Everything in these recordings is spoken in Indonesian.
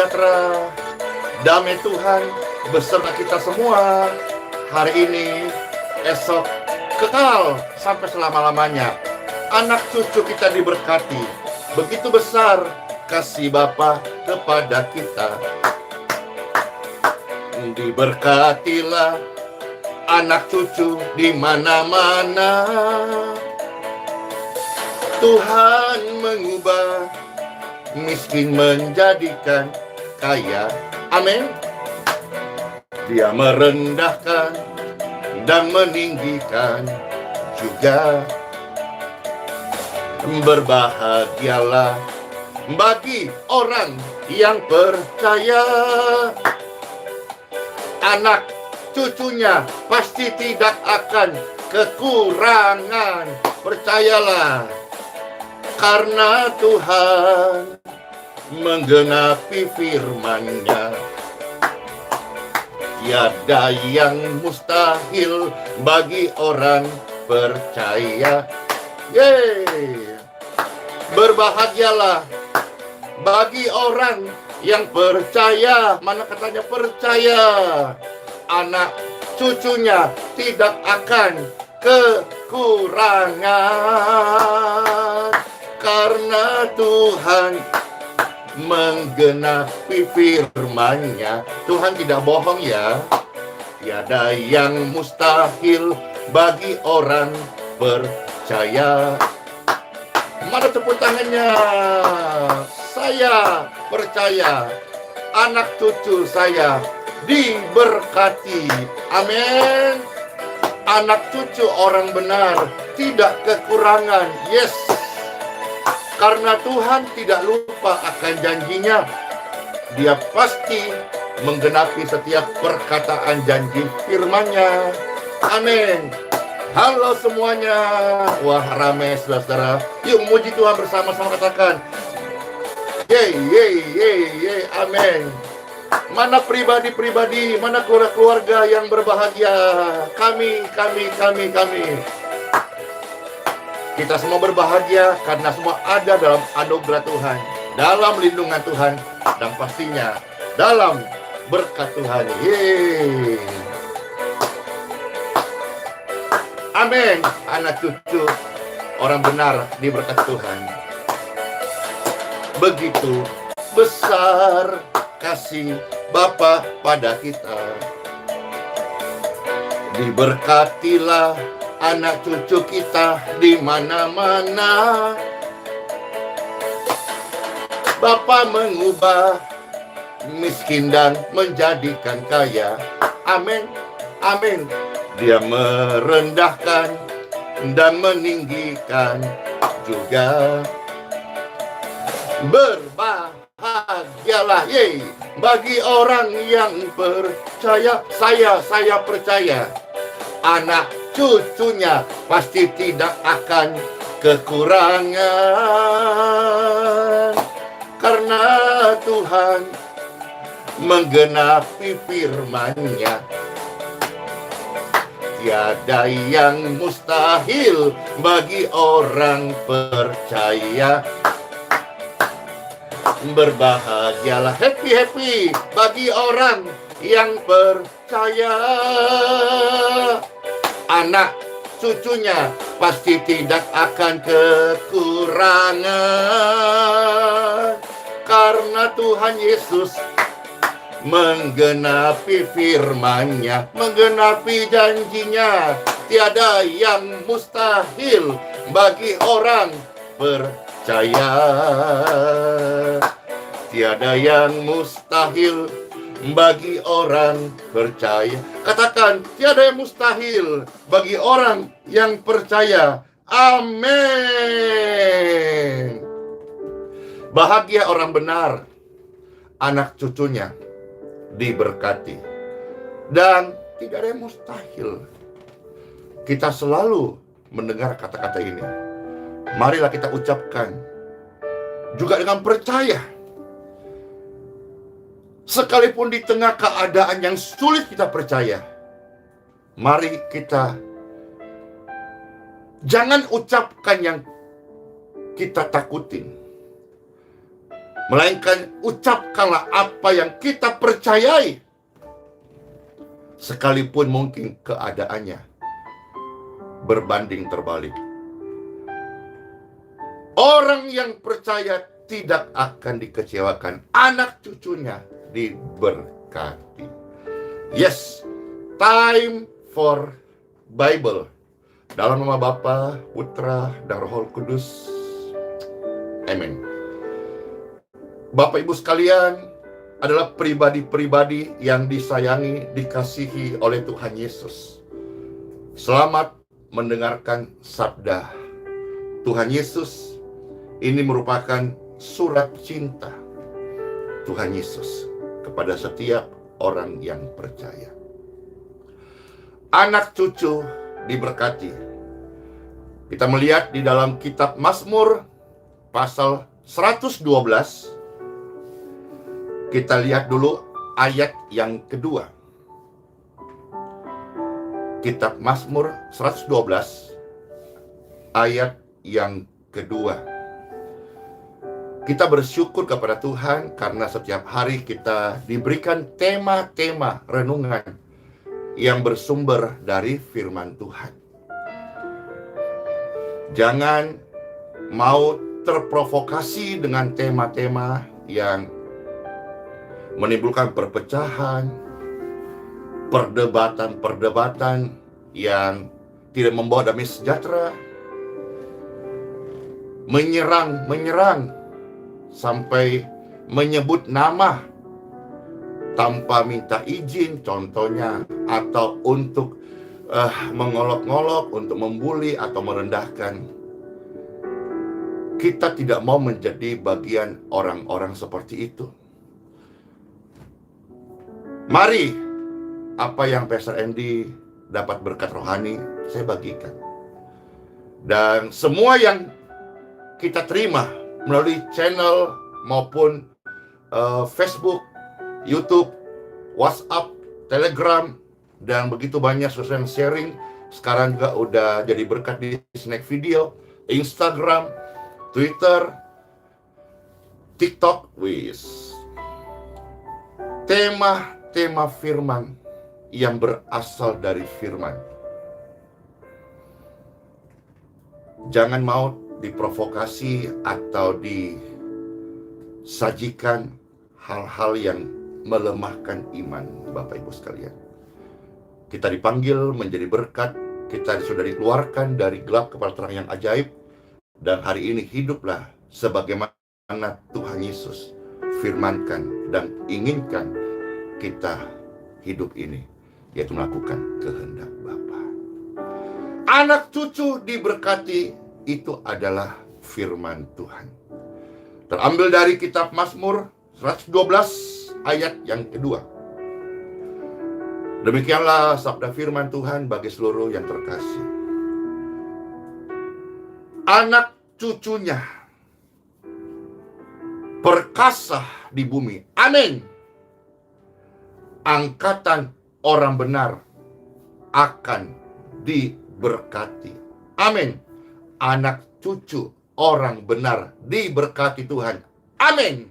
sejahtera, damai Tuhan beserta kita semua hari ini, esok, kekal sampai selama-lamanya. Anak cucu kita diberkati. Begitu besar kasih Bapa kepada kita. Diberkatilah anak cucu di mana-mana. Tuhan mengubah miskin menjadikan kaya. Amin. Dia merendahkan dan meninggikan juga. Berbahagialah bagi orang yang percaya. Anak cucunya pasti tidak akan kekurangan. Percayalah, karena Tuhan menggenapi firman-Nya. Tiada yang mustahil bagi orang percaya. Yeay. Berbahagialah bagi orang yang percaya. Mana katanya percaya? Anak cucunya tidak akan kekurangan, karena Tuhan menggenapi firman-Nya. Tuhan tidak bohong ya. Tiada yang mustahil bagi orang percaya. Mana tepuk tangannya? Saya percaya anak cucu saya diberkati. Amin. Anak cucu orang benar tidak kekurangan. Yes. Karena Tuhan tidak lupa akan janjinya. Dia pasti menggenapi setiap perkataan janji firman-Nya. Amin. Halo semuanya. Wah, ramai saudara. Yuk muji Tuhan bersama-sama, katakan yeay, yeay, yeay, yeay, amin. Mana pribadi-pribadi, mana keluarga yang berbahagia? Kami. Kita semua berbahagia karena semua ada dalam anugerah Tuhan, dalam lindungan Tuhan, dan pastinya dalam berkat Tuhan. Yeay. Amin. Anak cucu orang benar diberkati Tuhan. Begitu besar kasih Bapa pada kita. Diberkatilah anak cucu kita di mana-mana. Bapa mengubah miskin dan menjadikan kaya. Amin. Amin. Dia merendahkan dan meninggikan juga. Berbahagialah bagi orang yang percaya. Saya percaya anak cucunya pasti tidak akan kekurangan, karena Tuhan menggenapi firman-Nya. Tiada yang mustahil bagi orang percaya. Berbahagialah, happy bagi orang yang percaya. Anak cucunya pasti tidak akan kekurangan, karena Tuhan Yesus menggenapi firman-Nya, menggenapi janjinya. Tiada yang mustahil bagi orang percaya. Tiada yang mustahil bagi orang percaya. Katakan, tiada yang mustahil bagi orang yang percaya. Amin. Bahagia orang benar, anak cucunya diberkati. Dan tidak ada yang mustahil. Kita selalu mendengar kata-kata ini. Marilah kita ucapkan juga dengan percaya. Sekalipun di tengah keadaan yang sulit kita percaya. Mari kita jangan ucapkan yang kita takutin. Melainkan ucapkanlah apa yang kita percayai, sekalipun mungkin keadaannya berbanding terbalik. Orang yang percaya tidak akan dikecewakan. Anak cucunya diberkati. Yes, time for Bible. Dalam nama Bapa, Putra, dan Roh Kudus. Amin. Bapak Ibu sekalian, adalah pribadi-pribadi yang disayangi, dikasihi oleh Tuhan Yesus. Selamat mendengarkan sabda Tuhan Yesus. Ini merupakan surat cinta Tuhan Yesus kepada setiap orang yang percaya. Anak cucu diberkati. Kita melihat di dalam kitab Mazmur pasal 112. Kita lihat dulu ayat yang kedua. Kitab Mazmur 112 ayat yang kedua. Kita bersyukur kepada Tuhan karena setiap hari kita diberikan tema-tema renungan yang bersumber dari firman Tuhan. Jangan mau terprovokasi dengan tema-tema yang menimbulkan perpecahan, perdebatan-perdebatan yang tidak membawa damai sejahtera, menyerang sampai menyebut nama tanpa minta izin, contohnya, atau untuk mengolok-ngolok, untuk membuli atau merendahkan. Kita tidak mau menjadi bagian orang-orang seperti itu. Mari, apa yang Pastor Andy dapat berkat rohani, saya bagikan. Dan semua yang kita terima melalui channel maupun Facebook, YouTube, WhatsApp, Telegram, dan begitu banyak sosial sharing. Sekarang juga udah jadi berkat di snack video, Instagram, Twitter, TikTok. Tema firman yang berasal dari firman. Jangan mau diprovokasi atau disajikan hal-hal yang melemahkan iman, Bapak Ibu sekalian. Kita dipanggil menjadi berkat, kita sudah dikeluarkan dari gelap kepada terang yang ajaib, dan hari ini hiduplah sebagaimana Tuhan Yesus firmankan dan inginkan kita hidup ini, yaitu melakukan kehendak Bapa. Anak cucu diberkati, itu adalah firman Tuhan. Terambil dari kitab Mazmur 112 ayat yang kedua. Demikianlah sabda firman Tuhan bagi seluruh yang terkasih. Anak cucunya perkasa di bumi. Amin. Angkatan orang benar akan diberkati. Amin. Anak cucu orang benar diberkati Tuhan. Amin.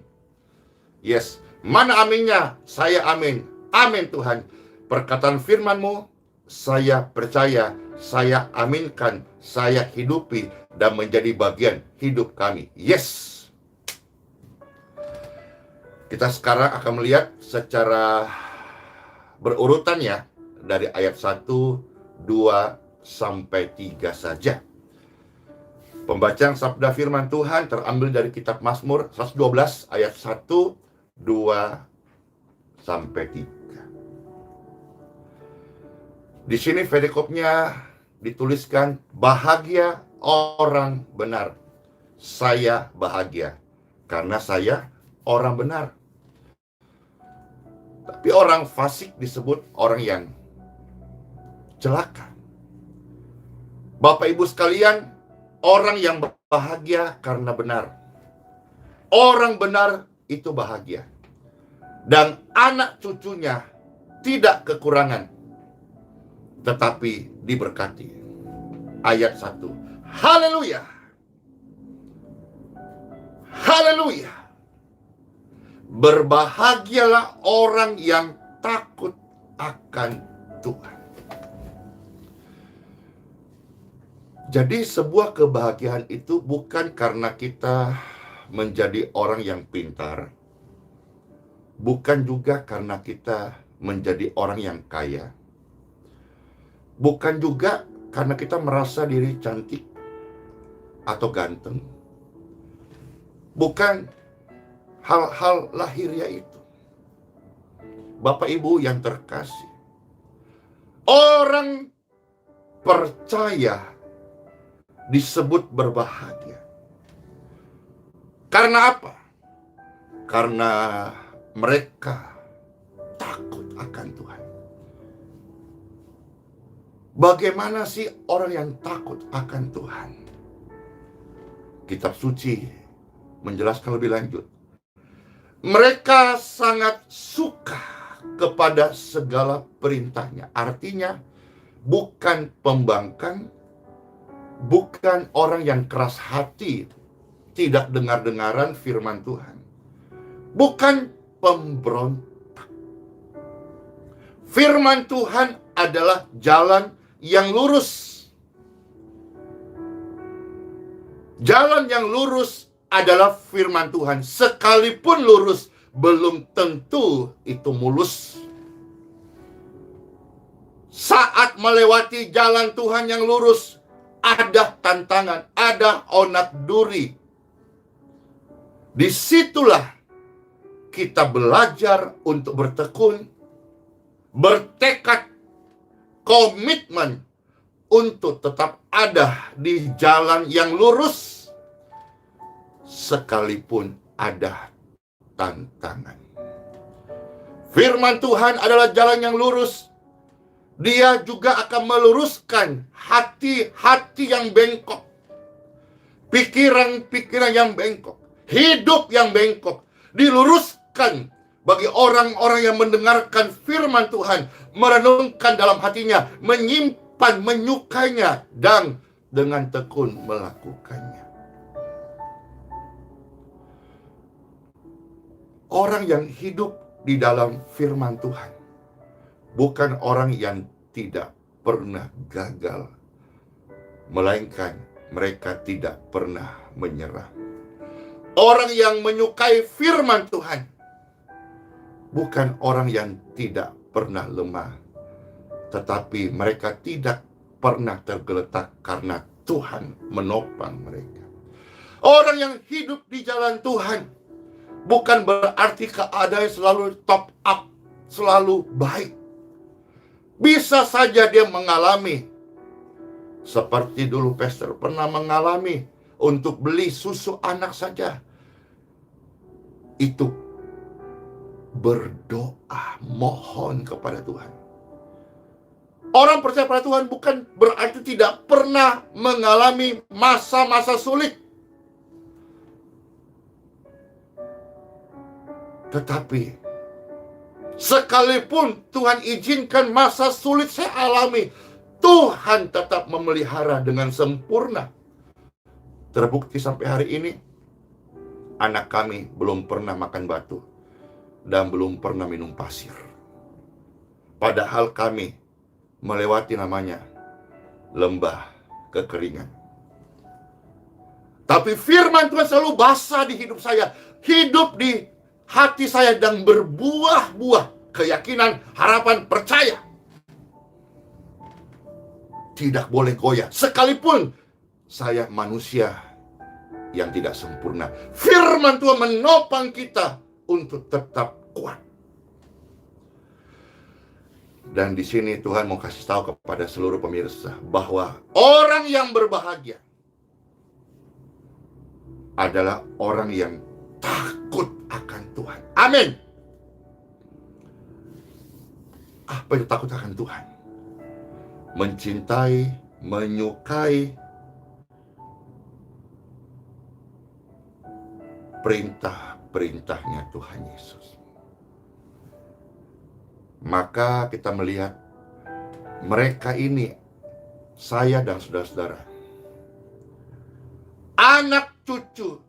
Yes. Mana aminnya? Saya amin. Amin Tuhan. Perkataan firman-Mu, saya percaya, saya aminkan, saya hidupi, dan menjadi bagian hidup kami. Yes. Kita sekarang akan melihat secara berurutan ya, dari ayat 1, 2, sampai 3 saja. Pembacaan sabda firman Tuhan terambil dari kitab Mazmur 112 ayat 1, 2, sampai 3. Di sini perikopnya dituliskan, bahagia orang benar. Saya bahagia karena saya orang benar. Tapi orang fasik disebut orang yang celaka. Bapak Ibu sekalian, orang yang bahagia karena benar. Orang benar itu bahagia. Dan anak cucunya tidak kekurangan, tetapi diberkati. Ayat 1. Haleluya. Haleluya. Berbahagialah orang yang takut akan Tuhan. Jadi sebuah kebahagiaan itu bukan karena kita menjadi orang yang pintar, bukan juga karena kita menjadi orang yang kaya, bukan juga karena kita merasa diri cantik atau ganteng, bukan hal-hal lahiriah itu. Bapak Ibu yang terkasih, orang percaya disebut berbahagia. Karena apa? Karena mereka takut akan Tuhan. Bagaimana sih orang yang takut akan Tuhan? Kitab suci menjelaskan lebih lanjut. Mereka sangat suka kepada segala perintahnya. Artinya bukan pembangkang, bukan orang yang keras hati, tidak dengar-dengaran firman Tuhan, bukan pemberontak. Firman Tuhan adalah jalan yang lurus. Jalan yang lurus adalah firman Tuhan. Sekalipun lurus, belum tentu itu mulus. Saat melewati jalan Tuhan yang lurus, ada tantangan, ada onak duri. Disitulah kita belajar untuk bertekun, bertekad, komitmen untuk tetap ada di jalan yang lurus, sekalipun ada tantangan. Firman Tuhan adalah jalan yang lurus. Dia juga akan meluruskan hati-hati yang bengkok, pikiran-pikiran yang bengkok, hidup yang bengkok. Diluruskan bagi orang-orang yang mendengarkan firman Tuhan, merenungkan dalam hatinya, menyimpan, menyukainya, dan dengan tekun melakukannya. Orang yang hidup di dalam firman Tuhan bukan orang yang tidak pernah gagal, melainkan mereka tidak pernah menyerah. Orang yang menyukai firman Tuhan bukan orang yang tidak pernah lemah, tetapi mereka tidak pernah tergeletak karena Tuhan menopang mereka. Orang yang hidup di jalan Tuhan bukan berarti keadaan selalu top up, selalu baik. Bisa saja dia mengalami seperti dulu pastor pernah mengalami untuk beli susu anak saja. Itu berdoa, mohon kepada Tuhan. Orang percaya pada Tuhan bukan berarti tidak pernah mengalami masa-masa sulit. Tetapi sekalipun Tuhan izinkan masa sulit saya alami, Tuhan tetap memelihara dengan sempurna. Terbukti sampai hari ini, anak kami belum pernah makan batu dan belum pernah minum pasir. Padahal kami melewati namanya lembah kekeringan. Tapi firman Tuhan selalu basah di hidup saya, hidup di hati saya, dan berbuah-buah keyakinan, harapan, percaya. Tidak boleh goyah, sekalipun saya manusia yang tidak sempurna. Firman Tuhan menopang kita untuk tetap kuat. Dan di sini Tuhan mau kasih tahu kepada seluruh pemirsa bahwa orang yang berbahagia adalah orang yang takut akan Tuhan. Amin. Apa itu takut akan Tuhan? Mencintai, menyukai perintah-perintahnya Tuhan Yesus. Maka kita melihat mereka ini, saya dan saudara-saudara, anak cucu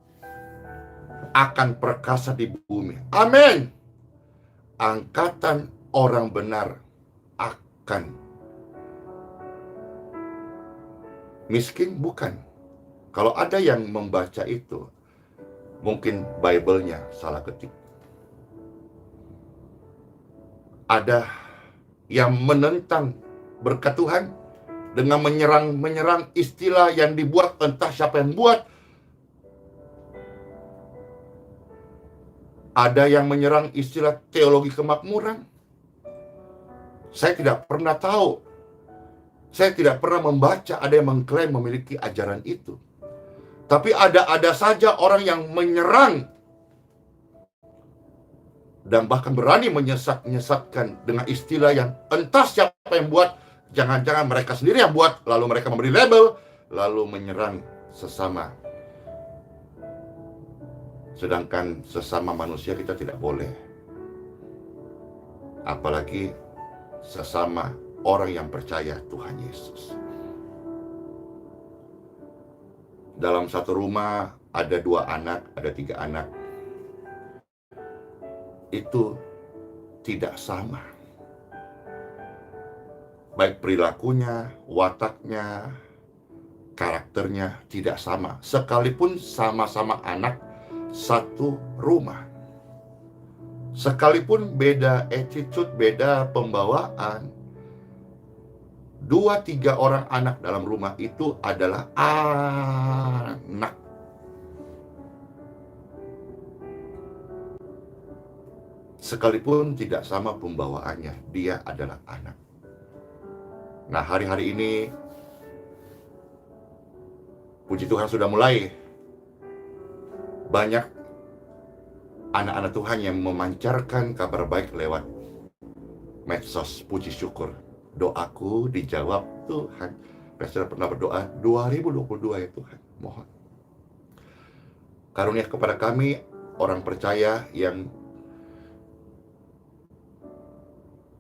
akan perkasa di bumi. Amin. Angkatan orang benar akan miskin? Bukan. Kalau ada yang membaca itu, mungkin Bible-nya salah ketik. Ada yang menentang berkat Tuhan dengan menyerang istilah yang dibuat, entah siapa yang buat. Ada yang menyerang istilah teologi kemakmuran. Saya tidak pernah tahu. Saya tidak pernah membaca ada yang mengklaim memiliki ajaran itu. Tapi ada saja orang yang menyerang dan bahkan berani menyesatkan dengan istilah yang entah siapa yang buat, jangan-jangan mereka sendiri yang buat, lalu mereka memberi label, lalu menyerang sesama. Sedangkan sesama manusia kita tidak boleh. Apalagi sesama orang yang percaya Tuhan Yesus. Dalam satu rumah ada 2 anak, ada 3 anak. Itu tidak sama. Baik perilakunya, wataknya, karakternya tidak sama. Sekalipun sama-sama anak satu rumah. Sekalipun beda attitude, beda pembawaan. 2-3 orang anak dalam rumah itu adalah anak. Sekalipun tidak sama pembawaannya, dia adalah anak. Nah, hari-hari ini puji Tuhan sudah mulai banyak anak-anak Tuhan yang memancarkan kabar baik lewat medsos. Puji syukur, doaku dijawab Tuhan. Saya pernah berdoa 2022 ya Tuhan, mohon karunia kepada kami orang percaya yang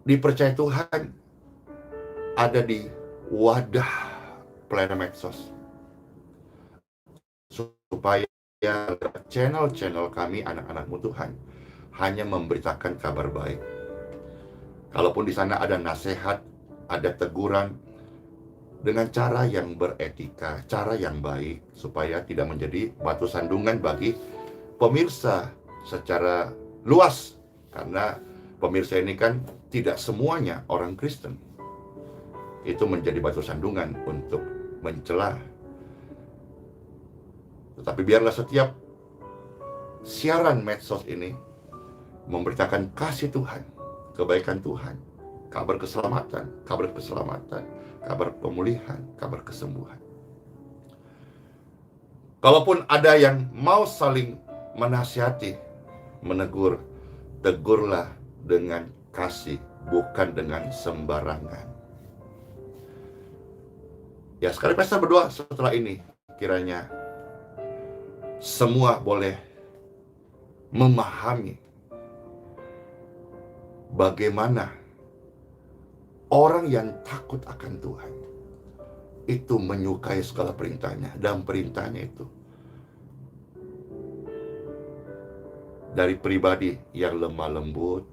dipercaya Tuhan ada di wadah pelayanan medsos, supaya channel-channel kami anak-anakmu Tuhan hanya memberitakan kabar baik. Kalaupun di sana ada nasihat, ada teguran, dengan cara yang beretika, cara yang baik, supaya tidak menjadi batu sandungan bagi pemirsa secara luas. Karena pemirsa ini kan tidak semuanya orang Kristen. Itu menjadi batu sandungan untuk mencela. Tetapi biarlah setiap siaran medsos ini memberitakan kasih Tuhan, kebaikan Tuhan, kabar keselamatan, kabar pemulihan, kabar kesembuhan. Kalaupun ada yang mau saling menasihati, menegur, tegurlah dengan kasih, bukan dengan sembarangan. Ya, sekali pastor berdoa setelah ini, kiranya semua boleh memahami bagaimana orang yang takut akan Tuhan itu menyukai segala perintahnya, dan perintahnya itu dari pribadi yang lemah lembut.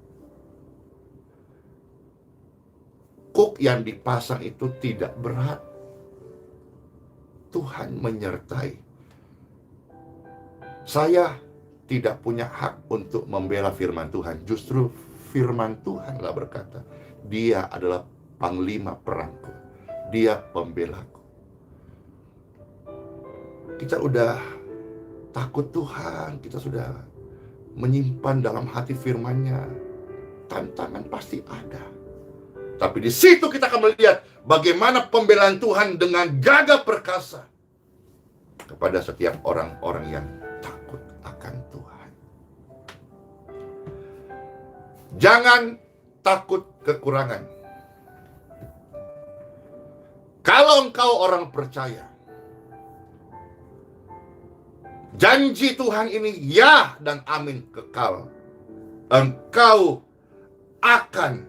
Kuk yang dipasang itu tidak berat. Tuhan menyertai. Saya tidak punya hak untuk membela firman Tuhan. Justru firman Tuhanlah berkata, Dia adalah panglima perangku, Dia pembelaku. Kita udah takut Tuhan, kita sudah menyimpan dalam hati firman-Nya. Tantangan pasti ada, tapi di situ kita akan melihat bagaimana pembelaan Tuhan dengan gagah perkasa kepada setiap orang-orang yang takut akan Tuhan. Jangan takut kekurangan. Kalau engkau orang percaya, janji Tuhan ini ya dan amin kekal. Engkau akan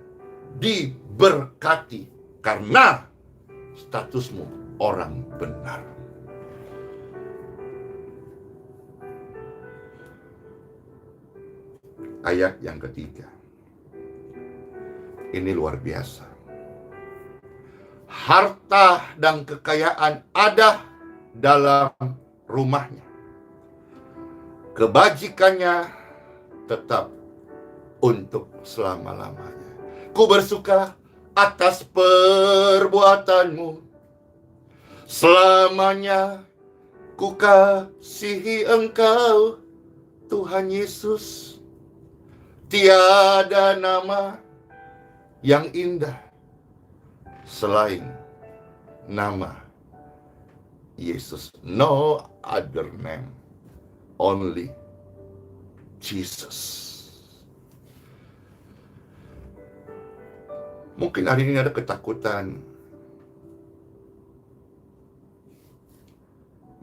diberkati karena statusmu orang benar. ayat yang ketiga. Ini luar biasa. Harta dan kekayaan ada dalam rumahnya. Kebajikannya tetap untuk selama-lamanya. Ku bersuka atas perbuatanmu, selamanya ku kasihi Engkau, Tuhan Yesus. Tiada nama yang indah selain nama Yesus. No other name, only Jesus. Mungkin hari ini ada ketakutan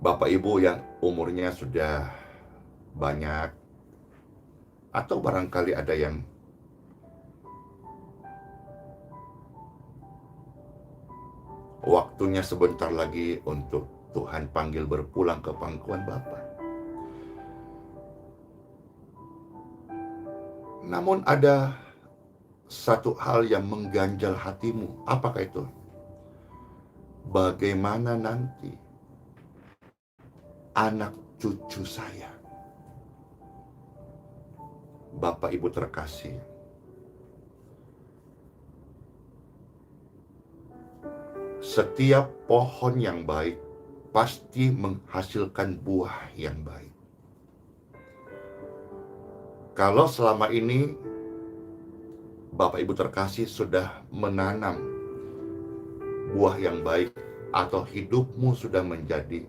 Bapak Ibu yang umurnya sudah banyak, atau barangkali ada yang waktunya sebentar lagi untuk Tuhan panggil berpulang ke pangkuan Bapa. Namun ada satu hal yang mengganjal hatimu. Apakah itu? Bagaimana nanti anak cucu saya? Bapak Ibu terkasih, setiap pohon yang baik pasti menghasilkan buah yang baik. Kalau selama ini Bapak Ibu terkasih sudah menanam buah yang baik, atau hidupmu sudah menjadi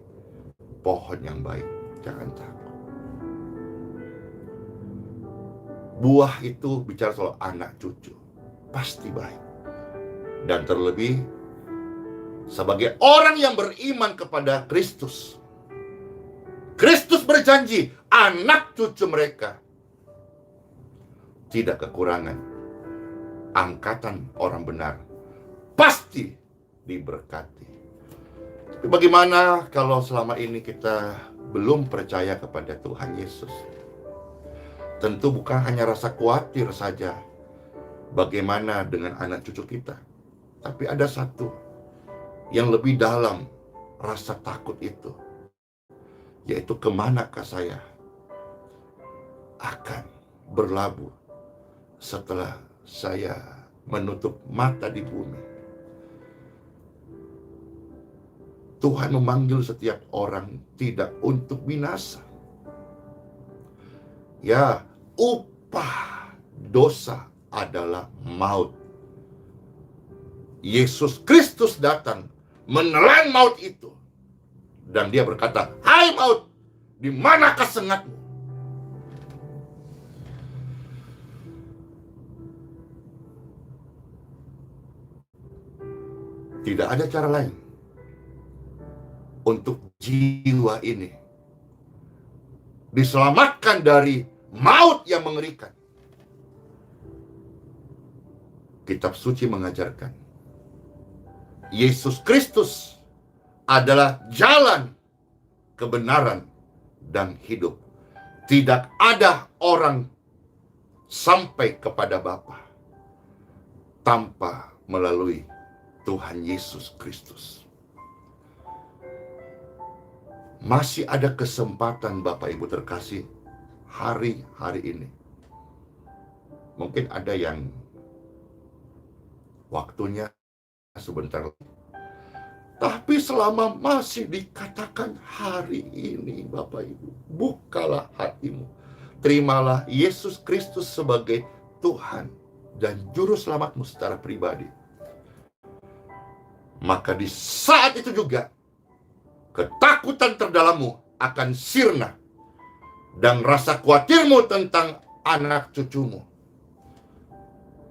pohon yang baik, jangan takut. Buah itu bicara soal anak cucu, pasti baik. Dan terlebih sebagai orang yang beriman kepada Kristus, Kristus berjanji anak cucu mereka tidak kekurangan. Angkatan orang benar pasti diberkati. Tapi bagaimana kalau selama ini kita belum percaya kepada Tuhan Yesus? Tentu bukan hanya rasa khawatir saja bagaimana dengan anak cucu kita, tapi ada satu yang lebih dalam rasa takut itu, yaitu kemanakah saya akan berlabuh setelah saya menutup mata di bumi. Tuhan memanggil setiap orang tidak untuk binasa. Ya, upah dosa adalah maut. Yesus Kristus datang menelan maut itu. Dan dia berkata, "Hai maut, di manakah sengatmu?" Tidak ada cara lain untuk jiwa ini diselamatkan dari maut yang mengerikan. Kitab suci mengajarkan Yesus Kristus adalah jalan, kebenaran, dan hidup. Tidak ada orang sampai kepada Bapa tanpa melalui Tuhan Yesus Kristus. Masih ada kesempatan Bapak Ibu terkasih hari-hari ini. Mungkin ada yang waktunya sebentar lagi. Tapi selama masih dikatakan hari ini, Bapak Ibu, bukalah hatimu. Terimalah Yesus Kristus sebagai Tuhan dan Juru Selamatmu secara pribadi. Maka di saat itu juga ketakutan terdalammu akan sirna, dan rasa khawatirmu tentang anak cucumu.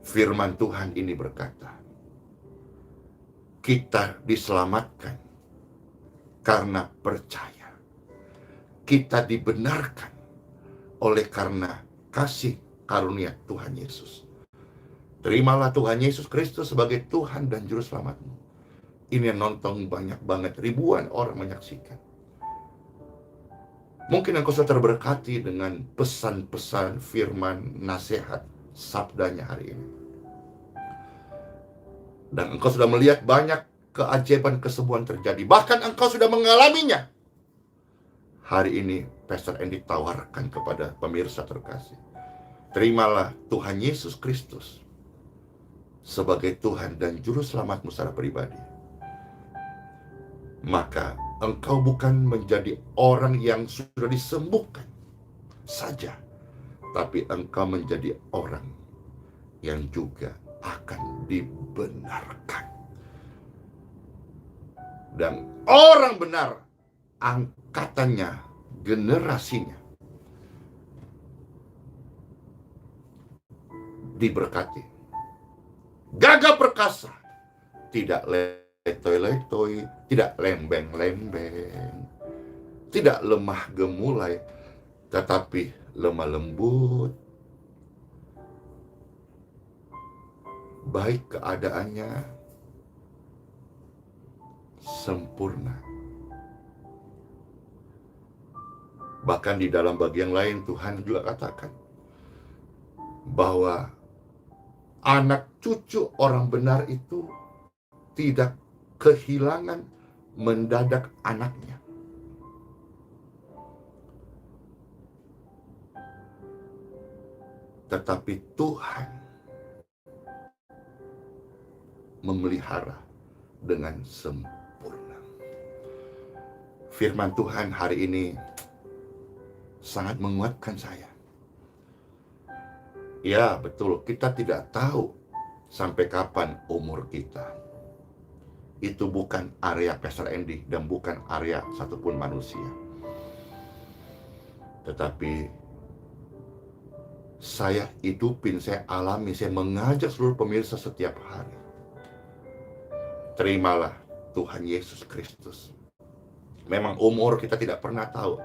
Firman Tuhan ini berkata, kita diselamatkan karena percaya. Kita dibenarkan oleh karena kasih karunia Tuhan Yesus. Terimalah Tuhan Yesus Kristus sebagai Tuhan dan Juru Selamatmu. Ini yang nonton banyak banget, ribuan orang menyaksikan. Mungkin engkau sudah terberkati dengan pesan-pesan firman, nasihat, sabdanya hari ini. Dan engkau sudah melihat banyak keajaiban kesembuhan terjadi. Bahkan engkau sudah mengalaminya. Hari ini Pastor Andy tawarkan kepada pemirsa terkasih. Terimalah Tuhan Yesus Kristus sebagai Tuhan dan Juru Selamatmu secara pribadi. Maka engkau bukan menjadi orang yang sudah disembuhkan saja, tapi engkau menjadi orang yang juga akan dibenarkan. Dan orang benar, angkatannya, generasinya diberkati. Gagah perkasa, tidak letoy-letoy, tidak lembeng-lembeng, tidak lemah gemulai, tetapi lemah lembut, baik keadaannya, sempurna. Bahkan di dalam bagian lain Tuhan juga katakan bahwa anak cucu orang benar itu tidak kehilangan mendadak anaknya. Tetapi Tuhan memelihara dengan sempurna. Firman Tuhan hari ini sangat menguatkan saya. Ya, betul, kita tidak tahu sampai kapan umur kita. Itu bukan area Pastor Andy dan bukan area satupun manusia. Tetapi saya hidupin, saya alami, saya mengajak seluruh pemirsa setiap hari. Terimalah Tuhan Yesus Kristus. Memang umur kita tidak pernah tahu.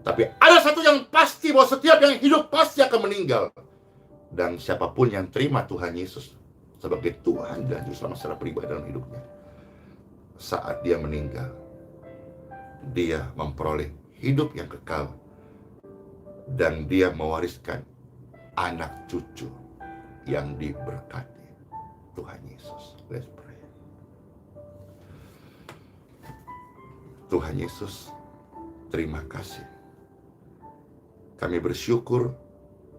Tapi ada satu yang pasti, bahwa setiap yang hidup pasti akan meninggal. Dan siapapun yang terima Tuhan Yesus sebagai Tuhan dan Juru Selamat secara pribadi dalam hidupnya, saat dia meninggal, dia memperoleh hidup yang kekal. Dan dia mewariskan anak cucu yang diberkati Tuhan Yesus. Let's pray. Tuhan Yesus, terima kasih. Kami bersyukur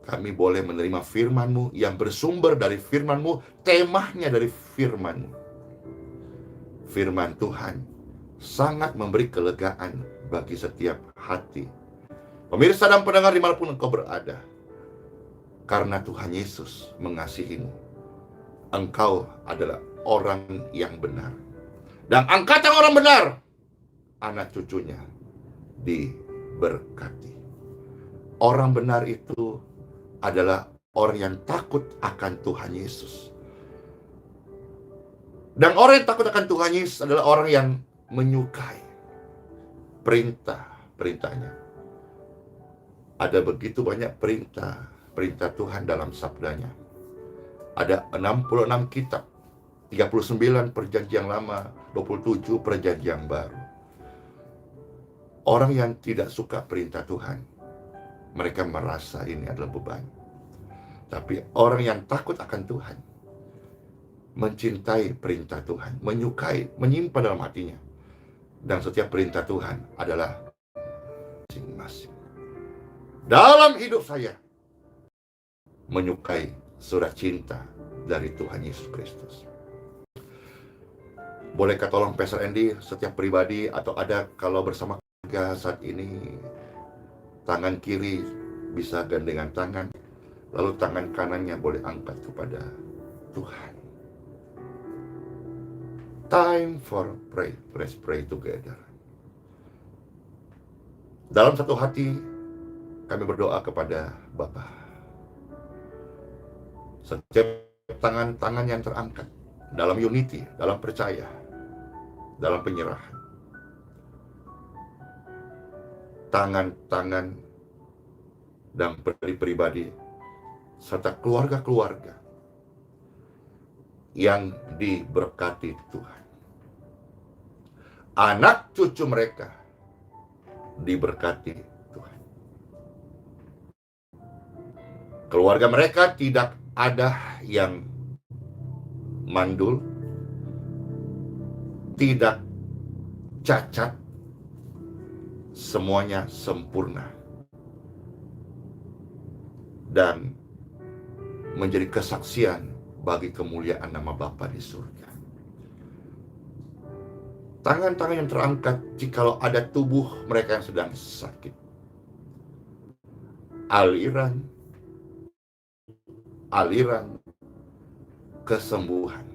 kami boleh menerima firman-Mu yang bersumber dari firman-Mu, temanya dari firman-Mu. Firman Tuhan sangat memberi kelegaan bagi setiap hati. Pemirsa dan pendengar dimanapun engkau berada, karena Tuhan Yesus mengasihimu, engkau adalah orang yang benar. Dan angkatan orang benar, anak cucunya diberkati. Orang benar itu adalah orang yang takut akan Tuhan Yesus. Dan orang yang takut akan Tuhan Yesus adalah orang yang menyukai perintah-perintahnya. Ada begitu banyak perintah Tuhan dalam sabdanya. Ada 66 kitab, 39 perjanjian lama, 27 perjanjian baru. Orang yang tidak suka perintah Tuhan, mereka merasa ini adalah beban. Tapi orang yang takut akan Tuhan, mencintai perintah Tuhan, menyukai, menyimpan dalam hatinya. Dan setiap perintah Tuhan adalah masing-masing. Dalam hidup saya, menyukai surat cinta dari Tuhan Yesus Kristus. Bolehkah tolong Pastor Andy, setiap pribadi atau ada kalau bersama keluarga saat ini, tangan kiri bisa gandengan tangan, lalu tangan kanannya boleh angkat kepada Tuhan. Time for pray. Let's pray together. Dalam satu hati, kami berdoa kepada Bapa. Setiap tangan-tangan yang terangkat dalam unity, dalam percaya, dalam penyerahan. Tangan-tangan dan pribadi serta keluarga-keluarga yang diberkati Tuhan. Anak cucu mereka diberkati Keluarga mereka tidak ada yang mandul, tidak cacat, semuanya sempurna dan menjadi kesaksian bagi kemuliaan nama Bapa di surga. Tangan-tangan yang terangkat jikalau ada tubuh mereka yang sedang sakit. Aliran kesembuhan.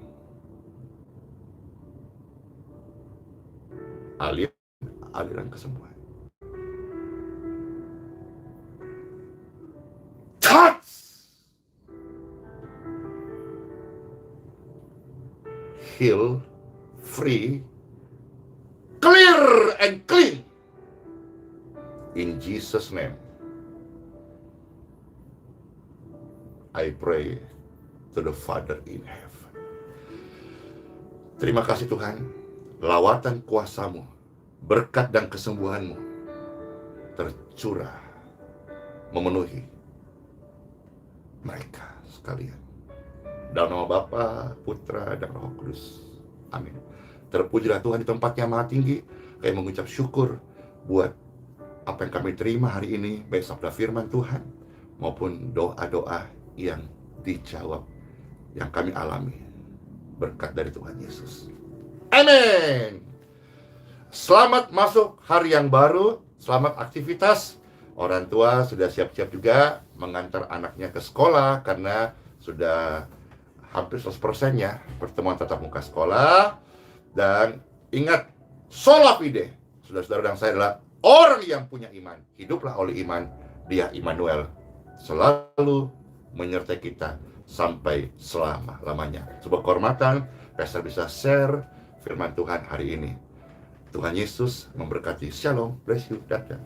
Aliran kesembuhan. Touch! Heal, free, clear and clean. In Jesus' name, I pray to the Father in heaven. Terima kasih Tuhan, lawatan kuasa-Mu, berkat dan kesembuhan-Mu tercurah memenuhi mereka sekalian. Dalam nama Bapa, Putra, dan Roh Kudus. Amin. Terpujilah Tuhan di tempat yang maha tinggi. Kami mengucap syukur buat apa yang kami terima hari ini, baik sabda firman Tuhan maupun doa-doa yang dijawab, yang kami alami berkat dari Tuhan Yesus. Amin. Selamat masuk hari yang baru, selamat aktivitas. Orang tua sudah siap-siap juga mengantar anaknya ke sekolah karena sudah hampir 100% ya pertemuan tatap muka sekolah. Dan ingat, sola fide, saudara-saudara dan saya adalah orang yang punya iman. Hiduplah oleh iman, Dia Immanuel selalu menyertai kita sampai selama-lamanya. Sebuah kehormatan, Pastor bisa share firman Tuhan hari ini. Tuhan Yesus memberkati. Shalom, bless you, dadah.